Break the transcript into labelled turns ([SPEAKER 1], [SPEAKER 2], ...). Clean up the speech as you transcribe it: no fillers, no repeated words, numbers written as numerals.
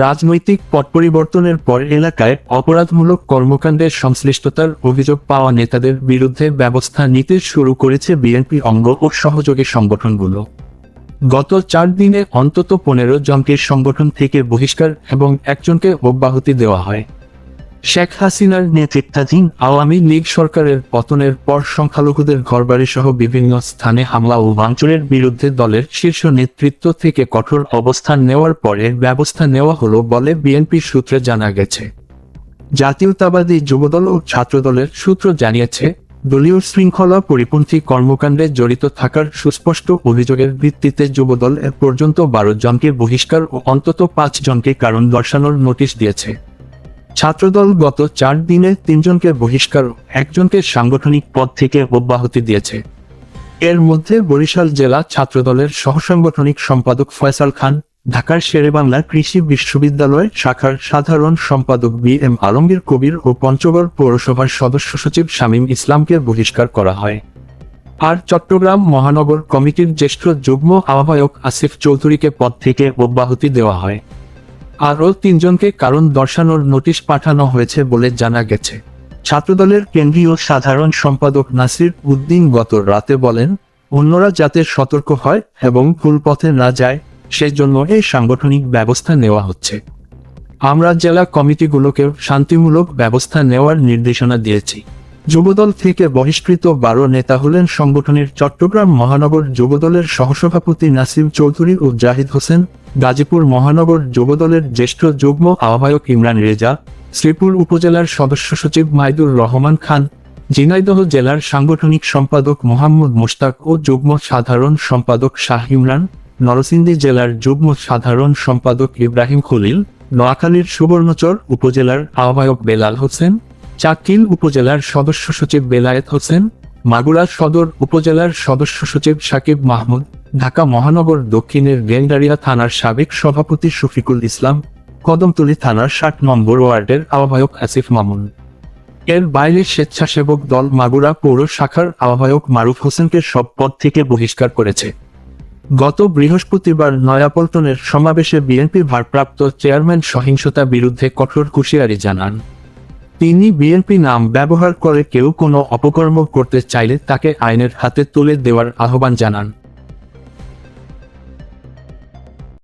[SPEAKER 1] রাজনৈতিক পট পরিবর্তনের পর এলাকায় অপরাধমূলক কর্মকাণ্ডের সংশ্লিষ্টতার অভিযোগ পাওয়া নেতাদের বিরুদ্ধে ব্যবস্থা নিতে শুরু করেছে বিএনপি অঙ্গ ও সহযোগী সংগঠনগুলো। গত 4 দিনে অন্তত 15 জনকে সংগঠন থেকে বহিষ্কার এবং একজনকে অব্যাহতি দেওয়া হয়। শেখ হাসিনার নেতৃত্বাধীন আওয়ামী লীগ সরকারের পতনের পর সংখ্যালঘুদের ঘরবাড়িসহ বিভিন্ন স্থানে হামলা ও ভাঙচুরের বিরুদ্ধে দলের শীর্ষ নেতৃত্ব থেকে কঠোর অবস্থান নেওয়ার পরে ব্যবস্থা নেওয়া হলো বলে বিএনপি সূত্রে জানা গেছে। জাতীয়তাবাদী যুবদল ও ছাত্রদলের সূত্র জানিয়েছে, দলীয় শৃঙ্খলা পরিপন্থী কর্মকাণ্ডে জড়িত থাকার সুস্পষ্ট অভিযোগের ভিত্তিতে যুবদল এ পর্যন্ত 12 জনকে বহিষ্কার ও অন্তত 5 জনকে কারণ দর্শানোর নোটিশ দিয়েছে। ছাত্রদল গত 4 দিনে 3 জনকে বহিষ্কার ও একজনকে সাংগঠনিক পদ থেকে অব্যাহতি দিয়েছে। এর মধ্যে বরিশাল জেলা ছাত্রদলের সহসাংগঠনিক সম্পাদক ফয়সাল খান, ঢাকার শেরেবাংলা কৃষি বিশ্ববিদ্যালয় শাখার সাধারণ সম্পাদক বি.এম. আলমগীর কবির ও পঞ্চগড় পৌরসভার সদস্য সচিব শামীম ইসলামকে বহিষ্কার করা হয়। আর চট্টগ্রাম মহানগর কমিটির জ্যেষ্ঠ যুগ্ম আহ্বায়ক আসিফ চৌধুরীকে পদ থেকে অব্যাহতি দেওয়া হয়। আরও 3 জনকে কারণ দর্শানোর নোটিশ পাঠানো হয়েছে বলে জানা গেছে। ছাত্রদলের কেন্দ্রীয় সাধারণ সম্পাদক নাসির উদ্দিন গত রাতে বলেন, অন্যরা যাতে সতর্ক হয় এবং ভুল পথে না যায় সেজন্য এই সাংগঠনিক ব্যবস্থা নেওয়া হচ্ছে। আমরা জেলা কমিটিগুলোকেও শান্তিমূলক ব্যবস্থা নেওয়ার নির্দেশনা দিয়েছি। যুবদল থেকে বহিষ্কৃত 12 নেতা হলেন সংগঠনের চট্টগ্রাম মহানগর যুবদলের সহসভাপতি নাসিম চৌধুরী ও জাহিদ হোসেন, গাজীপুর মহানগর যুবদলের জ্যেষ্ঠ যুগ্ম আহ্বায়ক ইমরান রেজা, শ্রীপুর উপজেলার সদস্য সচিব মাইদুর রহমান খান, ঝিনাইদহ জেলার সাংগঠনিক সম্পাদক মোহাম্মদ মোশতাক ও যুগ্ম সাধারণ সম্পাদক শাহ ইমরান, নরসিংদী জেলার যুগ্ম সাধারণ সম্পাদক ইব্রাহিম খলিল, নোয়াখালীর সুবর্ণচর উপজেলার আহ্বায়ক বেলাল হোসেন, চাকিল উপজেলার সদস্য সচিব বেলায়েত হোসেন, মাগুরা সদর উপজেলার সদস্য সচিব সাকিব মাহমুদ, ঢাকা মহানগর দক্ষিণের গেন্ডারিয়া থানার সাবেক সভাপতি শফিকুল ইসলাম, কদমতলী থানার 60 নম্বর ওয়ার্ডের আহ্বায়ক আসিফ মামুন। এর বাইরে স্বেচ্ছাসেবক দল মাগুরা পৌর শাখার আহ্বায়ক মারুফ হোসেনকে সব পদ থেকে বহিষ্কার করেছে। গত বৃহস্পতিবার নয়াপল্টনের সমাবেশে বিএনপির ভারপ্রাপ্ত চেয়ারম্যান সহিংসতা বিরুদ্ধে কঠোর হুঁশিয়ারি জানান। তিনি বিএনপি নাম ব্যবহার করে কেউ কোনো অপকর্ম করতে চাইলে তাকে আইনের হাতে তুলে দেওয়ার আহ্বান জানান।